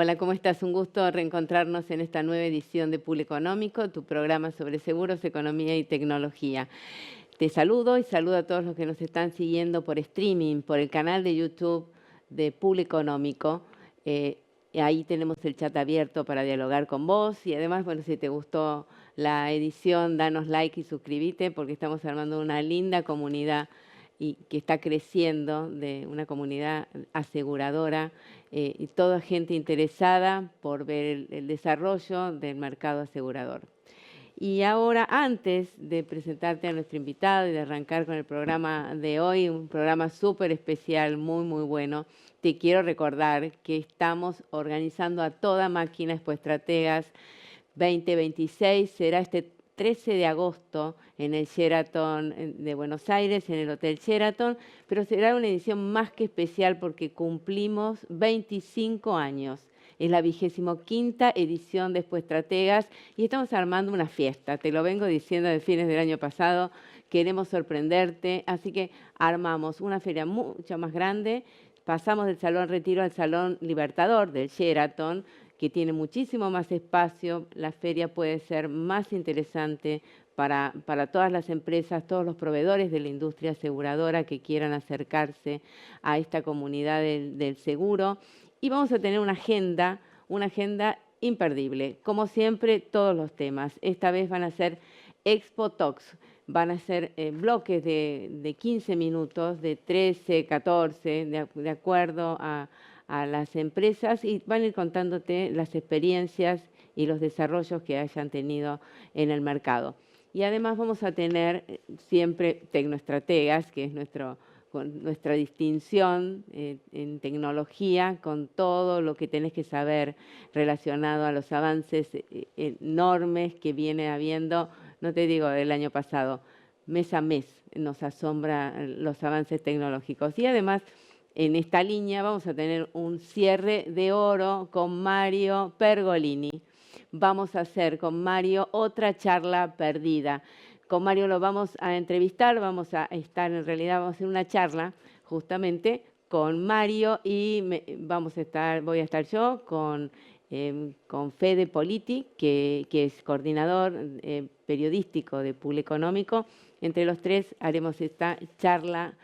Hola, ¿cómo estás? Un gusto reencontrarnos en esta nueva edición de Pool Económico, tu programa sobre seguros, economía y tecnología. Te saludo y saludo a todos los que nos están siguiendo por streaming, por el canal de YouTube de Pool Económico. Y ahí tenemos el chat abierto para dialogar con vos y además, bueno, si te gustó la edición, danos like y suscríbete porque estamos armando una linda comunidad y que está creciendo, de una comunidad aseguradora y toda gente interesada por ver el desarrollo del mercado asegurador. Y ahora, antes de presentarte a nuestro invitado y de arrancar con el programa de hoy, un programa súper especial, muy, muy bueno, te quiero recordar que estamos organizando a toda máquina Expo Estrategas 2026. Será este 13 de agosto en el Sheraton de Buenos Aires, en el Hotel Sheraton, pero será una edición más que especial porque cumplimos 25 años. Es la 25ª edición de Expo Estrategas y estamos armando una fiesta. Te lo vengo diciendo de fines del año pasado. Queremos sorprenderte, así que armamos una feria mucho más grande. Pasamos del Salón Retiro al Salón Libertador del Sheraton, que tiene muchísimo más espacio. La feria puede ser más interesante para todas las empresas, todos los proveedores de la industria aseguradora que quieran acercarse a esta comunidad del seguro. Y vamos a tener una agenda imperdible. Como siempre, todos los temas. Esta vez van a ser Expo Talks. Van a ser bloques de 15 minutos, de 13, 14, de acuerdo a las empresas, y van a ir contándote las experiencias y los desarrollos que hayan tenido en el mercado. Y además vamos a tener siempre tecnoestrategas, que es nuestra distinción en tecnología, con todo lo que tenés que saber relacionado a los avances enormes que viene habiendo, no te digo del año pasado, mes a mes nos asombra los avances tecnológicos. Y además, en esta línea vamos a tener un cierre de oro con Mario Pergolini. Vamos a hacer con Mario otra charla perdida. Con Mario lo vamos a entrevistar, vamos a hacer una charla justamente con Mario y voy a estar yo con Fede Politi, que es coordinador periodístico de Pool Económico. Entre los tres haremos esta charla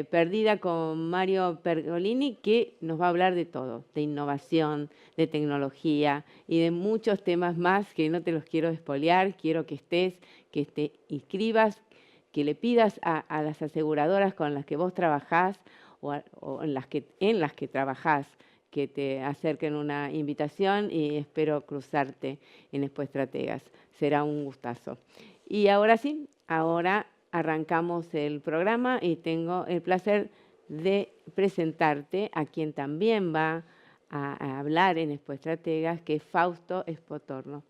perdida con Mario Pergolini, que nos va a hablar de todo, de innovación, de tecnología y de muchos temas más que no te los quiero espolear. Quiero que te inscribas, que le pidas a las aseguradoras con las que vos trabajás o en las que trabajás, que te acerquen una invitación, y espero cruzarte en Expo Estrategas. Será un gustazo. Y ahora sí, ahora arrancamos el programa y tengo el placer de presentarte a quien también va a hablar en Expo Estrategas, que es Fausto Espotorno.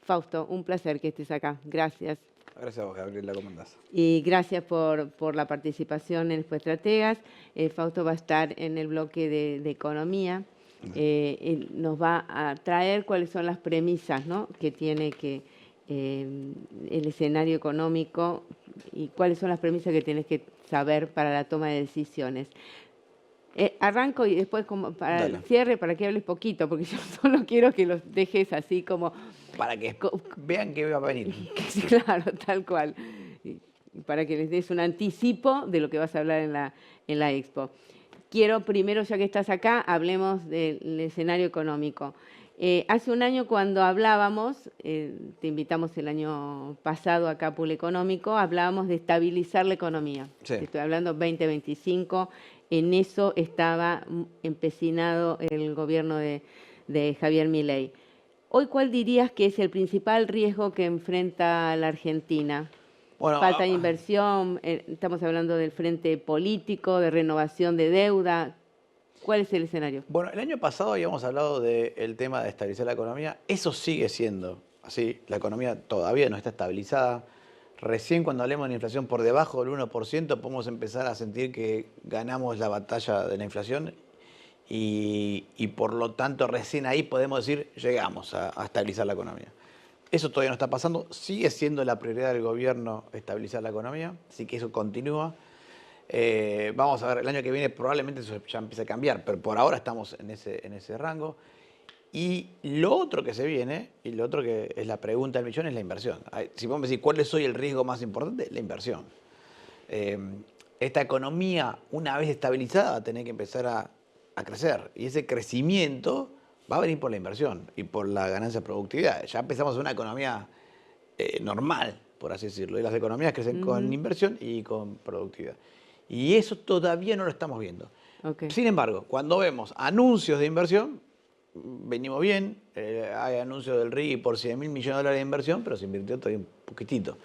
Fausto, un placer que estés acá. Gracias. Gracias a vos, Gabriela, ¿cómo andás? Y gracias por la participación en Expo Estrategas. Fausto va a estar en el bloque de economía. Él nos va a traer cuáles son las premisas, ¿no?, que tiene el escenario económico y cuáles son las premisas que tienes que saber para la toma de decisiones. Arranco y después, como para el cierre, para que hables poquito, porque yo solo quiero que los dejes así como... Para que vean que va a venir. Claro, tal cual. Y para que les des un anticipo de lo que vas a hablar en la Expo. Quiero primero, ya que estás acá, hablemos del escenario económico. Hace un año, cuando hablábamos, te invitamos el año pasado acá a Pool Económico, hablábamos de estabilizar la economía. Sí. Te estoy hablando 2025, en eso estaba empecinado el gobierno de Javier Milei. Hoy, ¿cuál dirías que es el principal riesgo que enfrenta la Argentina? Bueno, falta de inversión, estamos hablando del frente político, de renovación de deuda. ¿Cuál es el escenario? Bueno, el año pasado habíamos hablado del tema de estabilizar la economía. Eso sigue siendo así. La economía todavía no está estabilizada. Recién, cuando hablemos de la inflación por debajo del 1%, podemos empezar a sentir que ganamos la batalla de la inflación y por lo tanto recién ahí podemos decir llegamos a estabilizar la economía. Eso todavía no está pasando. Sigue siendo la prioridad del gobierno estabilizar la economía, así que eso continúa. Vamos a ver, el año que viene probablemente eso ya empiece a cambiar, pero por ahora estamos en ese rango. Y lo otro que se viene, y lo otro que es la pregunta del millón, es la inversión. Si vos me decís, ¿cuál es hoy el riesgo más importante? La inversión. Esta economía, una vez estabilizada, va a tener que empezar a crecer. Y ese crecimiento va a venir por la inversión y por la ganancia de productividad. Ya empezamos una economía normal, por así decirlo. Y las economías crecen con inversión y con productividad. Y eso todavía no lo estamos viendo. Okay. Sin embargo, cuando vemos anuncios de inversión, venimos bien. Hay anuncios del RIGI por 100.000 millones de dólares de inversión, pero se invirtió todavía un poquitito.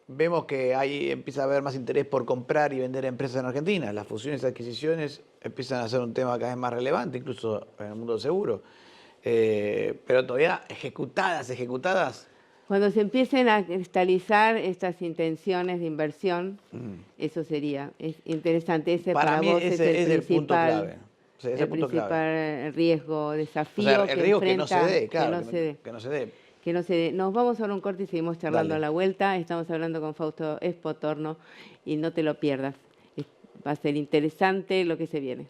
Vemos que ahí empieza a haber más interés por comprar y vender empresas en Argentina. Las fusiones y adquisiciones empiezan a ser un tema cada vez más relevante, incluso en el mundo del seguro. Pero todavía ejecutadas. Cuando se empiecen a cristalizar estas intenciones de inversión, eso sería interesante. Ese para mí vos ese es el punto clave. Sí, el principal riesgo, desafío, o sea, el riesgo que no se dé, claro, que no se dé. Nos vamos ahora a un corte y seguimos charlando a la vuelta. Estamos hablando con Fausto Espotorno y no te lo pierdas. Va a ser interesante lo que se viene.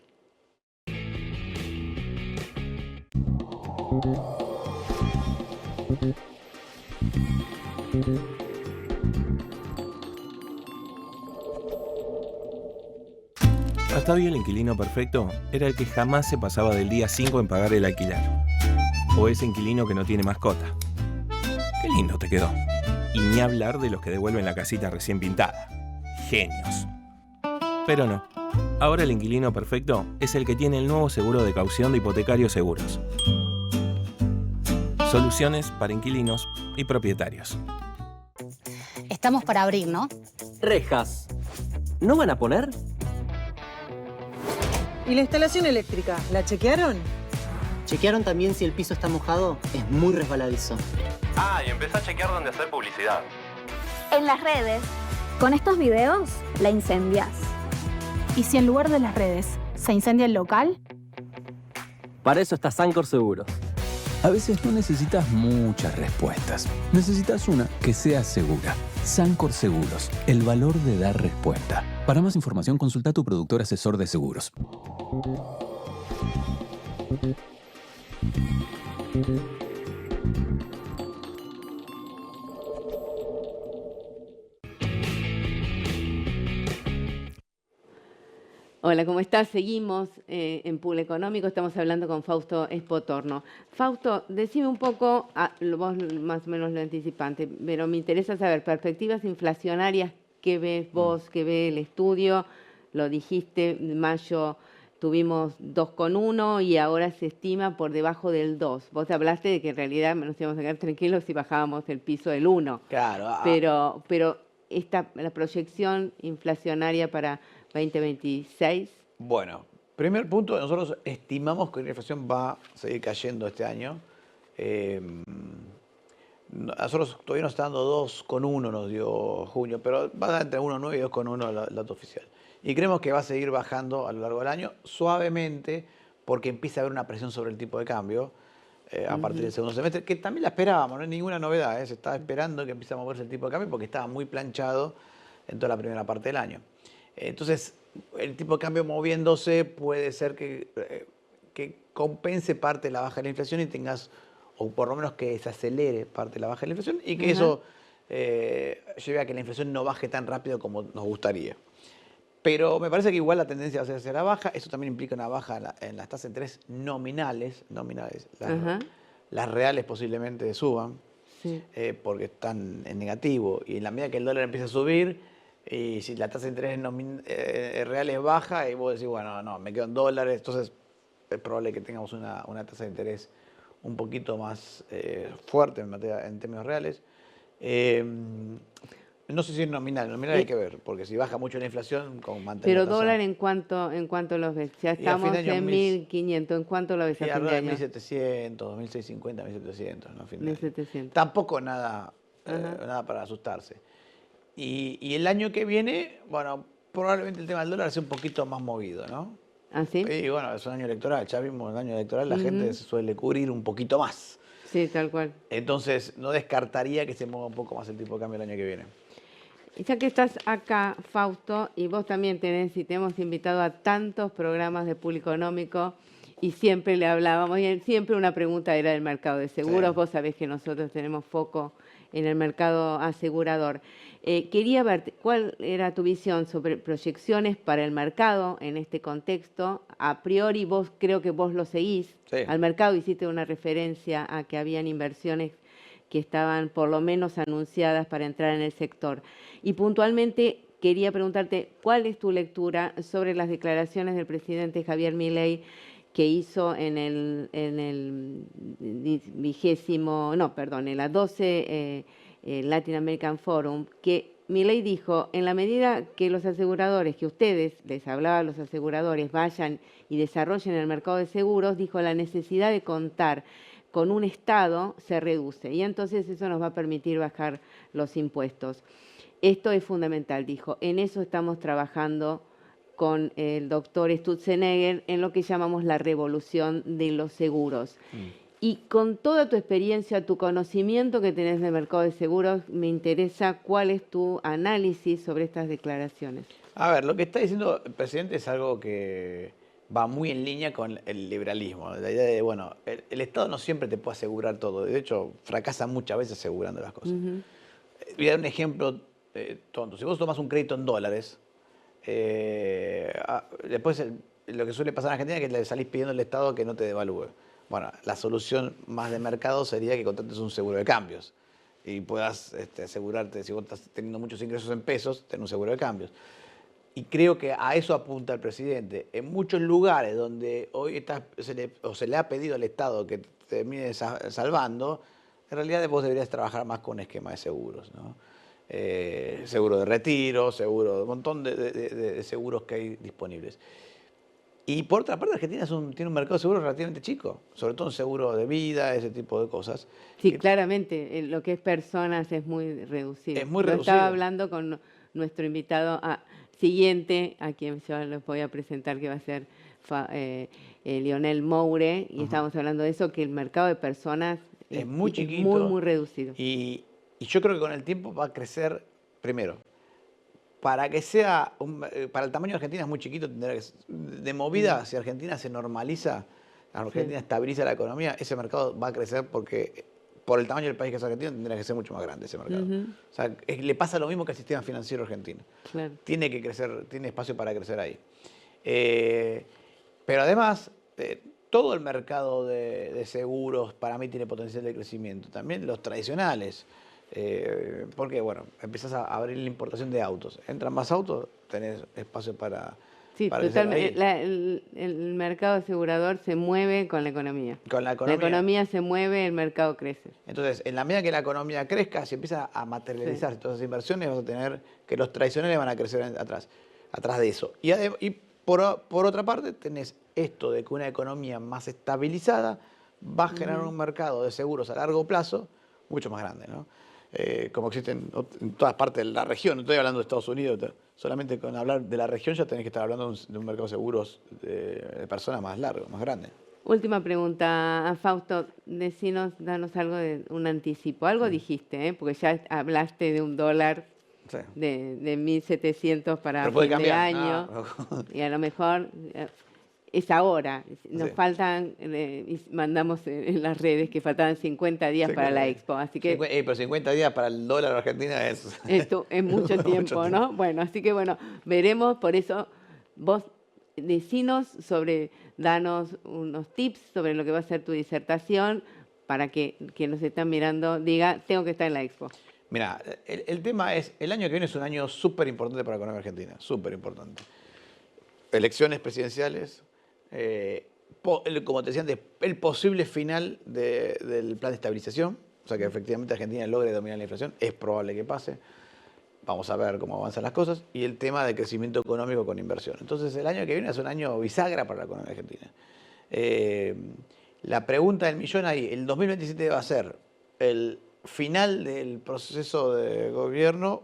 Hasta hoy el inquilino perfecto era el que jamás se pasaba del día 5 en pagar el alquiler. O ese inquilino que no tiene mascota. Qué lindo te quedó. Y ni hablar de los que devuelven la casita recién pintada. Genios. Pero no. Ahora el inquilino perfecto es el que tiene el nuevo seguro de caución de Hipotecarios Seguros. Soluciones para inquilinos y propietarios. Estamos para abrir, ¿no? Rejas. ¿No van a poner? ¿Y la instalación eléctrica? ¿La chequearon? ¿Chequearon también si el piso está mojado? Es muy resbaladizo. Ah, y empezá a chequear dónde hacer publicidad. En las redes. Con estos videos, la incendias. ¿Y si en lugar de las redes se incendia el local? Para eso está Sancor Seguros. A veces no necesitas muchas respuestas. Necesitas una que sea segura. Sancor Seguros, el valor de dar respuesta. Para más información, consulta a tu productor asesor de seguros. Hola, ¿cómo estás? Seguimos en Pool Económico, estamos hablando con Fausto Espotorno. Fausto, decime un poco, vos más o menos lo anticipaste, pero me interesa saber, perspectivas inflacionarias, ¿qué ves vos, qué ve el estudio? Lo dijiste, en mayo tuvimos 2,1 y ahora se estima por debajo del 2. Vos hablaste de que en realidad nos íbamos a quedar tranquilos si bajábamos el piso del 1. Claro. Pero la proyección inflacionaria para 2026. Bueno, primer punto, nosotros estimamos que la inflación va a seguir cayendo este año. Nosotros todavía nos está dando 2,1, nos dio junio, pero va a dar entre 1,9 y 2,1 el dato oficial. Y creemos que va a seguir bajando a lo largo del año, suavemente, porque empieza a haber una presión sobre el tipo de cambio a partir del segundo semestre, que también la esperábamos, no es ninguna novedad, se estaba esperando que empiece a moverse el tipo de cambio porque estaba muy planchado en toda la primera parte del año. Entonces, el tipo de cambio moviéndose puede ser que compense parte de la baja de la inflación y tengas, o por lo menos que se acelere parte de la baja de la inflación y que eso lleve a que la inflación no baje tan rápido como nos gustaría. Pero me parece que igual la tendencia va a ser hacia la baja. Eso también implica una baja en las tasas de interés nominales. Las reales posiblemente suban, porque están en negativo. Y en la medida que el dólar empieza a subir, y si la tasa de interés real es baja, y vos decís, bueno, no, me quedo en dólares, entonces es probable que tengamos una tasa de interés un poquito más fuerte en términos reales. No sé si es nominal hay que ver, porque si baja mucho la inflación, con mantener Pero la tasa, dólar, ¿en cuánto los ves? Ya estamos en 1.500, ¿en cuánto lo ves a fin de año? 1.700, 2.650, 1.700, ¿no? A fin de año. 1.700. Tampoco nada para asustarse. Y el año que viene, bueno, probablemente el tema del dólar sea un poquito más movido, ¿no? ¿Ah, sí? Y bueno, es un año electoral, ya vimos el año electoral, la gente se suele cubrir un poquito más. Sí, tal cual. Entonces, no descartaría que se mueva un poco más el tipo de cambio el año que viene. Ya que estás acá, Fausto, y vos también tenés y te hemos invitado a tantos programas de Pool Económico y siempre le hablábamos, y siempre una pregunta era del mercado de seguros. Sí. Vos sabés que nosotros tenemos foco en el mercado asegurador. Quería ver cuál era tu visión sobre proyecciones para el mercado en este contexto. A priori, creo que vos lo seguís. Sí. Al mercado hiciste una referencia a que habían inversiones que estaban por lo menos anunciadas para entrar en el sector. Y puntualmente quería preguntarte, ¿cuál es tu lectura sobre las declaraciones del presidente Javier Milei que hizo en la 12 Latin American Forum, que Milei dijo, en la medida que los aseguradores, que ustedes, les hablaba a los aseguradores, vayan y desarrollen el mercado de seguros, dijo, la necesidad de contar con un Estado se reduce y entonces eso nos va a permitir bajar los impuestos. Esto es fundamental, dijo, en eso estamos trabajando con el doctor Stutzenegger en lo que llamamos la revolución de los seguros. Y con toda tu experiencia, tu conocimiento que tenés del mercado de seguros, me interesa cuál es tu análisis sobre estas declaraciones. A ver, lo que está diciendo el presidente es algo que va muy en línea con el liberalismo. La idea de, bueno, el Estado no siempre te puede asegurar todo. De hecho, fracasa muchas veces asegurando las cosas. Voy a dar un ejemplo tonto. Si vos tomás un crédito en dólares, después lo que suele pasar en Argentina es que le salís pidiendo al Estado que no te devalúe. Bueno, la solución más de mercado sería que contrates un seguro de cambios y puedas asegurarte, si vos estás teniendo muchos ingresos en pesos, tener un seguro de cambios. Y creo que a eso apunta el presidente. En muchos lugares donde hoy se le ha pedido al Estado que te termine salvando, en realidad vos deberías trabajar más con un esquema de seguros, ¿no? Seguro de retiro, un montón de seguros que hay disponibles. Y por otra parte, Argentina tiene un mercado de seguros relativamente chico, sobre todo un seguro de vida, ese tipo de cosas. Sí, claramente, lo que es personas es muy reducido. Es muy reducido. Estaba hablando con nuestro invitado siguiente, a quien yo les voy a presentar, que va a ser Lionel Moure, y estábamos hablando de eso, que el mercado de personas es muy chiquito. Muy reducido. Y yo creo que con el tiempo va a crecer, primero, para el tamaño de Argentina es muy chiquito, de movida, si Argentina se normaliza, Argentina estabiliza la economía, ese mercado va a crecer porque por el tamaño del país que es Argentina tendría que ser mucho más grande ese mercado. O sea, le pasa lo mismo que al sistema financiero argentino. Claro. Tiene que crecer, tiene espacio para crecer ahí. Pero además, todo el mercado de seguros para mí tiene potencial de crecimiento, también los tradicionales. Porque, bueno, empezás a abrir la importación de autos. Entran más autos, tenés espacio para... Sí, totalmente. El mercado asegurador se mueve con la economía. Con la economía. La economía se mueve, el mercado crece. Entonces, en la medida que la economía crezca, si empieza a materializar todas esas inversiones, vas a tener que los tradicionales van a crecer atrás de eso. Y por otra parte, tenés esto de que una economía más estabilizada va a generar un mercado de seguros a largo plazo mucho más grande, ¿no? Como existen en todas partes de la región. No estoy hablando de Estados Unidos, solamente con hablar de la región ya tenés que estar hablando de un mercado de seguros de personas más largo, más grande. Última pregunta, Fausto, danos algo de un anticipo. Algo dijiste, porque ya hablaste de un dólar de 1.700 para fin de año. Y a lo mejor es ahora. Nos faltan, mandamos en las redes que faltaban 50 días para la Expo. Así que, pero 50 días para el dólar argentina es... Esto es mucho tiempo, ¿no? Bueno, así que bueno, veremos. Por eso vos danos unos tips sobre lo que va a ser tu disertación para que quien nos están mirando diga, tengo que estar en la Expo. Mira, el tema es, el año que viene es un año súper importante para la economía argentina, súper importante. Elecciones presidenciales, como te decía antes, el posible final del plan de estabilización, o sea que efectivamente Argentina logre dominar la inflación, es probable que pase. Vamos a ver cómo avanzan las cosas. Y el tema de crecimiento económico con inversión. Entonces el año que viene es un año bisagra para la economía argentina. La pregunta del millón ahí, el 2027 va a ser el final del proceso de gobierno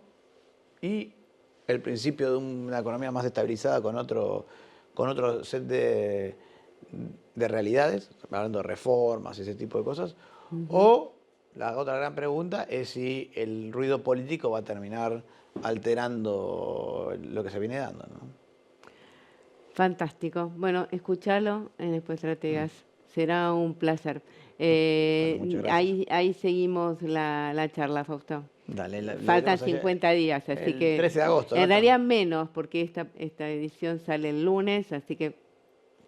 y el principio de una economía más estabilizada con otro set de realidades, hablando de reformas y ese tipo de cosas, o la otra gran pregunta es si el ruido político va a terminar alterando lo que se viene dando, ¿no? Fantástico. Bueno, escúchalo en Expo Estrategas. Será un placer. Muchas gracias. Ahí seguimos la charla, Fausto. Dale, Faltan veremos allá 50 días, así el que... 13 de agosto, ¿no? En realidad menos, porque esta edición sale el lunes, así que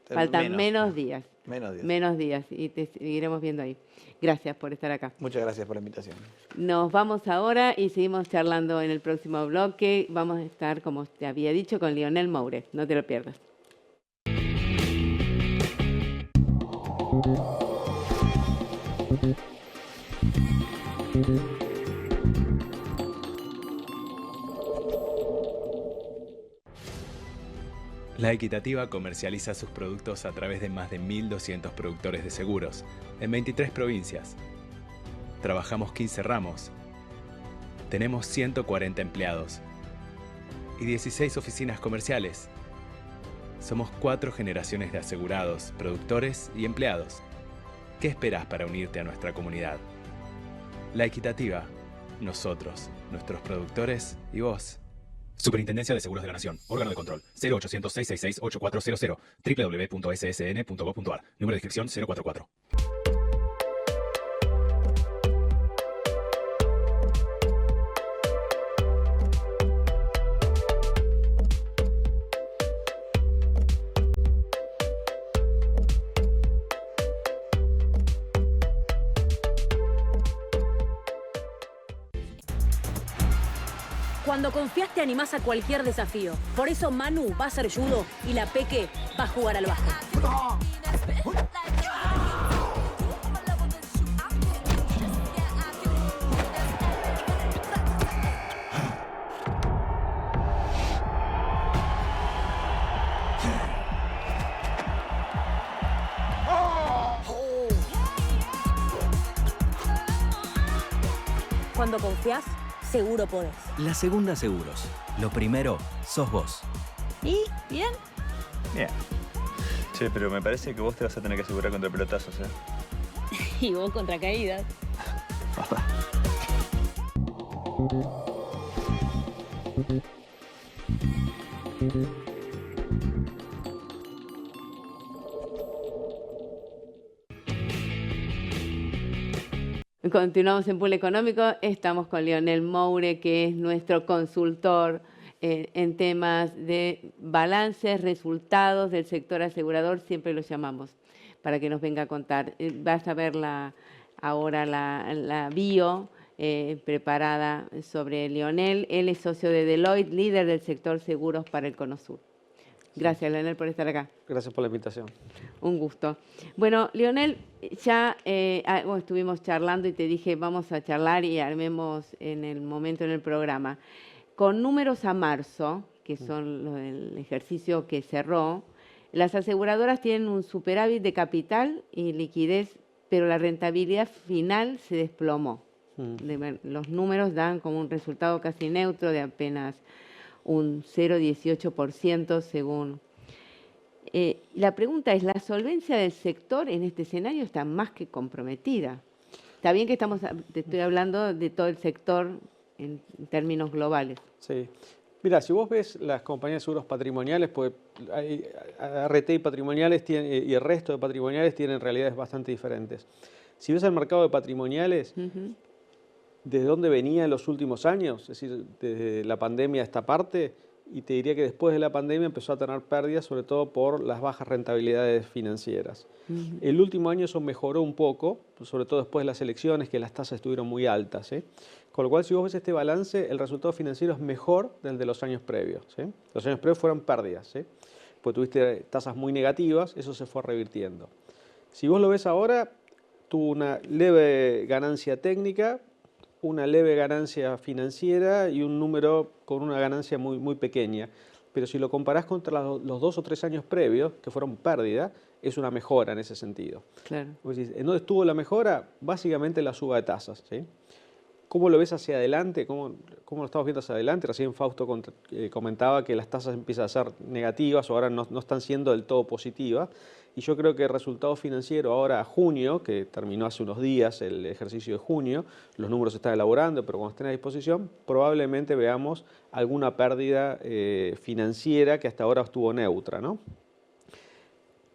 faltan menos días. Menos días, y te seguiremos viendo ahí. Gracias por estar acá. Muchas gracias por la invitación. Nos vamos ahora y seguimos charlando en el próximo bloque. Vamos a estar, como te había dicho, con Lionel Moure. No te lo pierdas. La Equitativa comercializa sus productos a través de más de 1.200 productores de seguros en 23 provincias. Trabajamos 15 ramos. Tenemos 140 empleados y 16 oficinas comerciales. Somos 4 generaciones de asegurados, productores y empleados. ¿Qué esperás para unirte a nuestra comunidad? La Equitativa, nosotros, nuestros productores y vos. Superintendencia de Seguros de la Nación. Órgano de control. 0800-666-8400. www.ssn.gov.ar. Número de inscripción 044. Cuando confías te animás a cualquier desafío. Por eso Manu va a ser judo y la Peque va a jugar al básquet. Cuando confías, seguro podés. La Segunda Seguros. Lo primero, sos vos. ¿Y? ¿Bien? Bien. Che, pero me parece que vos te vas a tener que asegurar contra pelotazos, ¿eh? Y vos contra caídas. Continuamos en Pool Económico. Estamos con Lionel Moure, que es nuestro consultor en temas de balances, resultados del sector asegurador. Siempre lo llamamos para que nos venga a contar. Vas a ver ahora la bio preparada sobre Lionel. Él es socio de Deloitte, líder del sector seguros para el Cono Sur. Gracias, Lionel, por estar acá. Gracias por la invitación. Un gusto. Bueno, Lionel, ya estuvimos charlando y te dije, vamos a charlar y armemos en el momento en el programa. Con números a marzo, que son el ejercicio que cerró, las aseguradoras tienen un superávit de capital y liquidez, pero la rentabilidad final se desplomó. Los números dan como un resultado casi neutro de apenas un 0,18% según. La pregunta es, ¿la solvencia del sector en este escenario está más que comprometida? Está bien que te estoy hablando de todo el sector en términos globales. Sí. Mira, si vos ves las compañías de seguros patrimoniales, pues ART y patrimoniales y el resto de patrimoniales tienen realidades bastante diferentes. Si ves el mercado de patrimoniales, ¿desde dónde venía en los últimos años? Es decir, desde la pandemia a esta parte, y te diría que después de la pandemia empezó a tener pérdidas, sobre todo por las bajas rentabilidades financieras. El último año eso mejoró un poco, sobre todo después de las elecciones, que las tasas estuvieron muy altas, ¿sí? Con lo cual, si vos ves este balance, el resultado financiero es mejor del de los años previos, ¿sí? Los años previos fueron pérdidas, ¿sí? Pues tuviste tasas muy negativas, eso se fue revirtiendo. Si vos lo ves ahora, tuvo una leve ganancia técnica, una leve ganancia financiera y un número con una ganancia muy, muy pequeña. Pero si lo comparás contra los 2 o 3 años previos, que fueron pérdida, es una mejora en ese sentido. Claro. ¿En dónde estuvo la mejora? Básicamente la suba de tasas, ¿sí? ¿Cómo lo ves hacia adelante? ¿Cómo lo estamos viendo hacia adelante? Recién Fausto comentaba que las tasas empiezan a ser negativas o ahora no están siendo del todo positivas. Y yo creo que el resultado financiero ahora a junio, que terminó hace unos días el ejercicio de junio, los números se están elaborando, pero cuando estén a disposición, probablemente veamos alguna pérdida financiera que hasta ahora estuvo neutra, ¿no?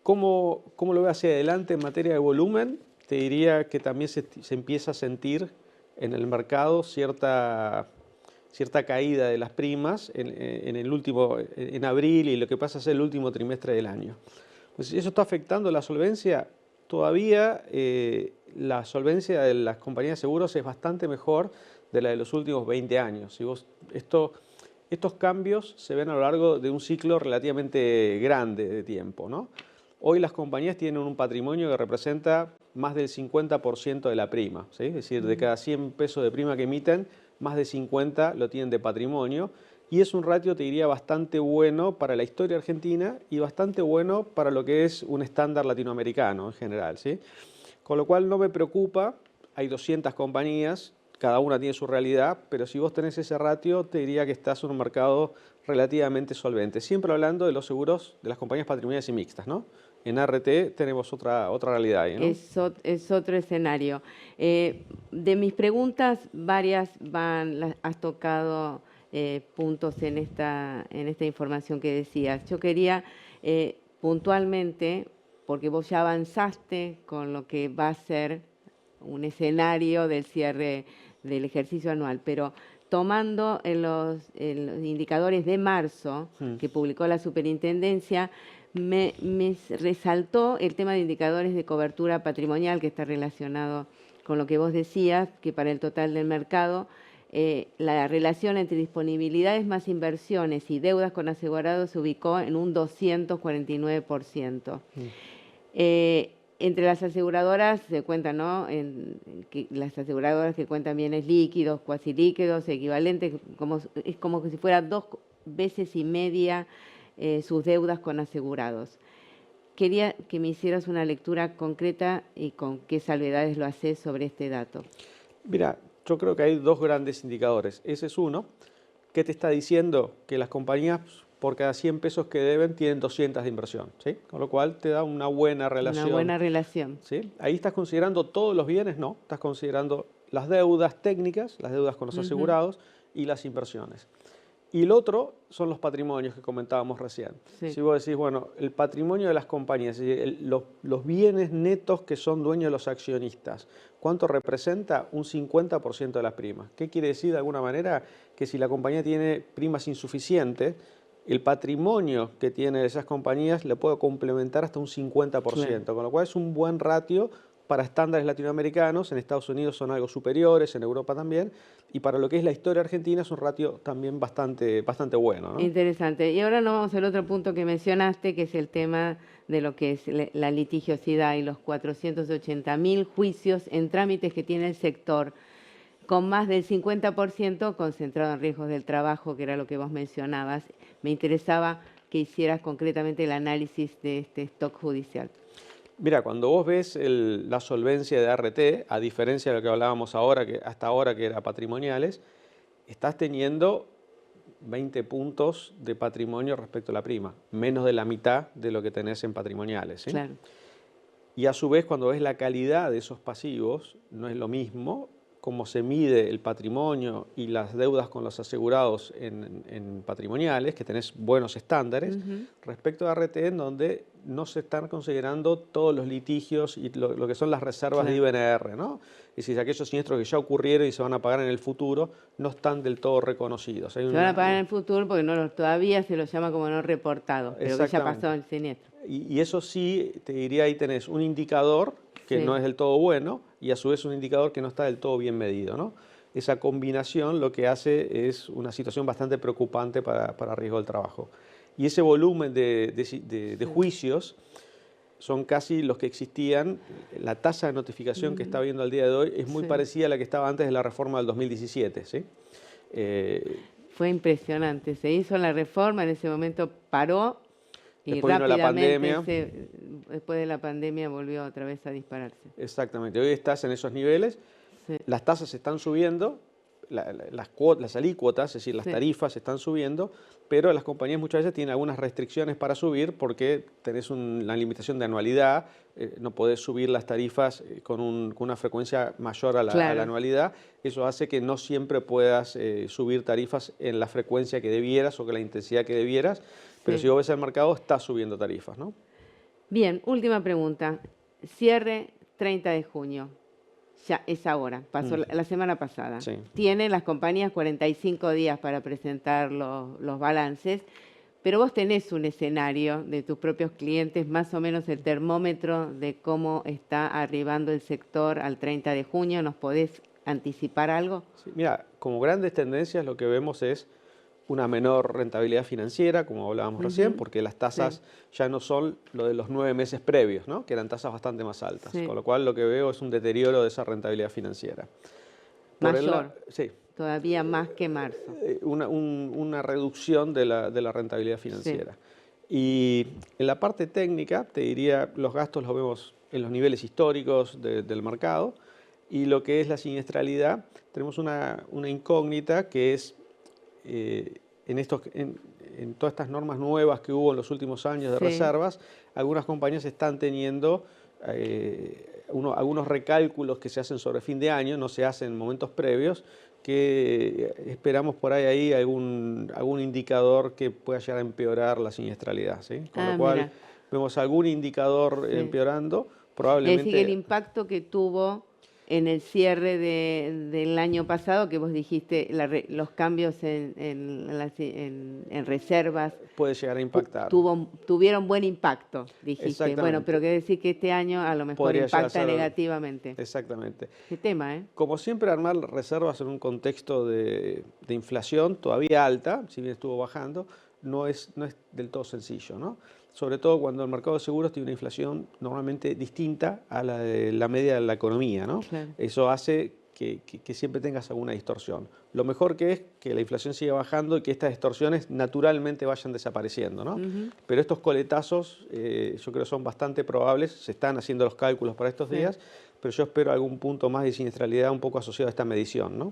¿Cómo lo ve hacia adelante en materia de volumen? Te diría que también se empieza a sentir en el mercado cierta caída de las primas en abril y lo que pasa a ser el último trimestre del año. Pues eso está afectando la solvencia. Todavía la solvencia de las compañías de seguros es bastante mejor de la de los últimos 20 años. Estos cambios se ven a lo largo de un ciclo relativamente grande de tiempo, ¿no? Hoy las compañías tienen un patrimonio que representa más del 50% de la prima, ¿sí? Es decir, de cada 100 pesos de prima que emiten, más de 50 lo tienen de patrimonio. Y es un ratio, te diría, bastante bueno para la historia argentina y bastante bueno para lo que es un estándar latinoamericano en general, ¿sí? Con lo cual no me preocupa, hay 200 compañías, cada una tiene su realidad, pero si vos tenés ese ratio, te diría que estás en un mercado relativamente solvente. Siempre hablando de los seguros de las compañías patrimoniales y mixtas, ¿no? En ART tenemos otra realidad ahí, ¿no? Es otro escenario. De mis preguntas, varias has tocado puntos en esta información que decías. Yo quería puntualmente, porque vos ya avanzaste con lo que va a ser un escenario del cierre del ejercicio anual, pero tomando en los indicadores de marzo que publicó la superintendencia, me resaltó el tema de indicadores de cobertura patrimonial que está relacionado con lo que vos decías, que para el total del mercado la relación entre disponibilidades más inversiones y deudas con asegurados se ubicó en un 249%. Entre las aseguradoras se cuentan, ¿no? Las aseguradoras que cuentan bienes líquidos, cuasi líquidos, equivalentes, es como que si fuera 2 veces y media sus deudas con asegurados. Quería que me hicieras una lectura concreta y con qué salvedades lo haces sobre este dato. Mira, yo creo que hay dos grandes indicadores. Ese es uno, que te está diciendo que las compañías por cada 100 pesos que deben tienen 200 de inversión, ¿sí? Con lo cual te da una buena relación. Una buena relación. ¿Sí? Ahí estás considerando todos los bienes, no. Estás considerando las deudas técnicas, las deudas con los asegurados y las inversiones. Y el otro son los patrimonios que comentábamos recién. Sí. Si vos decís, bueno, el patrimonio de las compañías, los bienes netos que son dueños de los accionistas, ¿cuánto representa? Un 50% de las primas. ¿Qué quiere decir de alguna manera? Que si la compañía tiene primas insuficientes, el patrimonio que tiene esas compañías le puede complementar hasta un 50%, con lo cual es un buen ratio para estándares latinoamericanos. En Estados Unidos son algo superiores, en Europa también, y para lo que es la historia argentina es un ratio también bastante bueno, ¿no? Interesante. Y ahora nos vamos al otro punto que mencionaste, que es el tema de lo que es la litigiosidad y los 480.000 juicios en trámites que tiene el sector, con más del 50% concentrado en riesgos del trabajo, que era lo que vos mencionabas. Me interesaba que hicieras concretamente el análisis de este stock judicial. Mira, cuando vos ves la solvencia de ART, a diferencia de lo que hablábamos hasta ahora que era patrimoniales, estás teniendo 20 puntos de patrimonio respecto a la prima, menos de la mitad de lo que tenés en patrimoniales, ¿sí? Claro. Y a su vez, cuando ves la calidad de esos pasivos, no es lo mismo cómo se mide el patrimonio y las deudas con los asegurados en patrimoniales, que tenés buenos estándares, respecto a ART, en donde no se están considerando todos los litigios y lo que son las reservas de IBNR, ¿no? Es decir, aquellos siniestros que ya ocurrieron y se van a pagar en el futuro no están del todo reconocidos. Se van a pagar en el futuro porque todavía se los llama como no reportados, pero que ya pasó el siniestro. Y eso sí, te diría, ahí tenés un indicador que no es del todo bueno y a su vez un indicador que no está del todo bien medido, ¿no? Esa combinación lo que hace es una situación bastante preocupante para riesgo del trabajo. Y ese volumen de juicios son casi los que existían. La tasa de notificación que está viendo al día de hoy es muy parecida a la que estaba antes de la reforma del 2017, ¿sí? Fue impresionante. Se hizo la reforma, en ese momento paró. Y después vino la pandemia. Después de la pandemia volvió otra vez a dispararse. Exactamente. Hoy estás en esos niveles. Las tasas se están subiendo, las alícuotas, es decir, las tarifas están subiendo, pero las compañías muchas veces tienen algunas restricciones para subir porque tenés una limitación de anualidad, no podés subir las tarifas con una frecuencia mayor a la anualidad. Eso hace que no siempre puedas subir tarifas en la frecuencia que debieras o con la intensidad que debieras, pero si vos ves el mercado está subiendo tarifas, ¿no? Bien, última pregunta. Cierre 30 de junio. Ya es ahora, pasó la semana pasada. Sí. Tienen las compañías 45 días para presentar los balances, pero vos tenés un escenario de tus propios clientes, más o menos el termómetro de cómo está arribando el sector al 30 de junio. ¿Nos podés anticipar algo? Sí, mira, como grandes tendencias lo que vemos es una menor rentabilidad financiera, como hablábamos recién, porque las tasas ya no son lo de los 9 meses previos, ¿no? Que eran tasas bastante más altas. Sí. Con lo cual lo que veo es un deterioro de esa rentabilidad financiera. Mayor. Sí. Todavía más que marzo. Una reducción de la rentabilidad financiera. Y en la parte técnica, te diría, los gastos los vemos en los niveles históricos del mercado, y lo que es la siniestralidad, tenemos una incógnita que es en todas estas normas nuevas que hubo en los últimos años de reservas, algunas compañías están teniendo algunos recálculos que se hacen sobre fin de año, no se hacen en momentos previos, que esperamos por ahí algún indicador que pueda llegar a empeorar la siniestralidad, ¿sí? Con lo cual vemos algún indicador empeorando, probablemente... Es decir, el impacto que tuvo en el cierre del año pasado, que vos dijiste, los cambios en reservas... Puede llegar a impactar. Tuvieron buen impacto, dijiste. Exactamente. Bueno, pero quiere decir que este año a lo mejor impacta negativamente. Exactamente. Qué tema, ¿eh? Como siempre, armar reservas en un contexto de inflación todavía alta, si bien estuvo bajando, no es del todo sencillo, ¿no? Sobre todo cuando el mercado de seguros tiene una inflación normalmente distinta a la de la media de la economía, ¿no? Claro. Eso hace que siempre tengas alguna distorsión. Lo mejor que es que la inflación siga bajando y que estas distorsiones naturalmente vayan desapareciendo, ¿no? Pero estos coletazos yo creo son bastante probables, se están haciendo los cálculos para estos días, pero yo espero algún punto más de siniestralidad un poco asociado a esta medición, ¿no?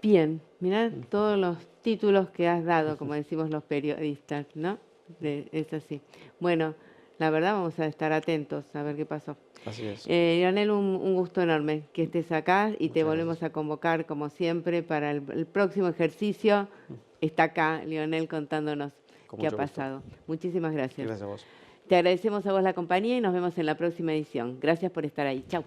Bien, mirá todos los títulos que has dado, como decimos los periodistas, ¿no? Es así. Bueno, la verdad vamos a estar atentos a ver qué pasó. Así es. Lionel, un gusto enorme que estés acá y te volvemos a convocar como siempre para el próximo ejercicio. Está acá Lionel contándonos qué ha pasado. Muchísimas gracias. Gracias a vos. Te agradecemos a vos la compañía y nos vemos en la próxima edición. Gracias por estar ahí. Chau.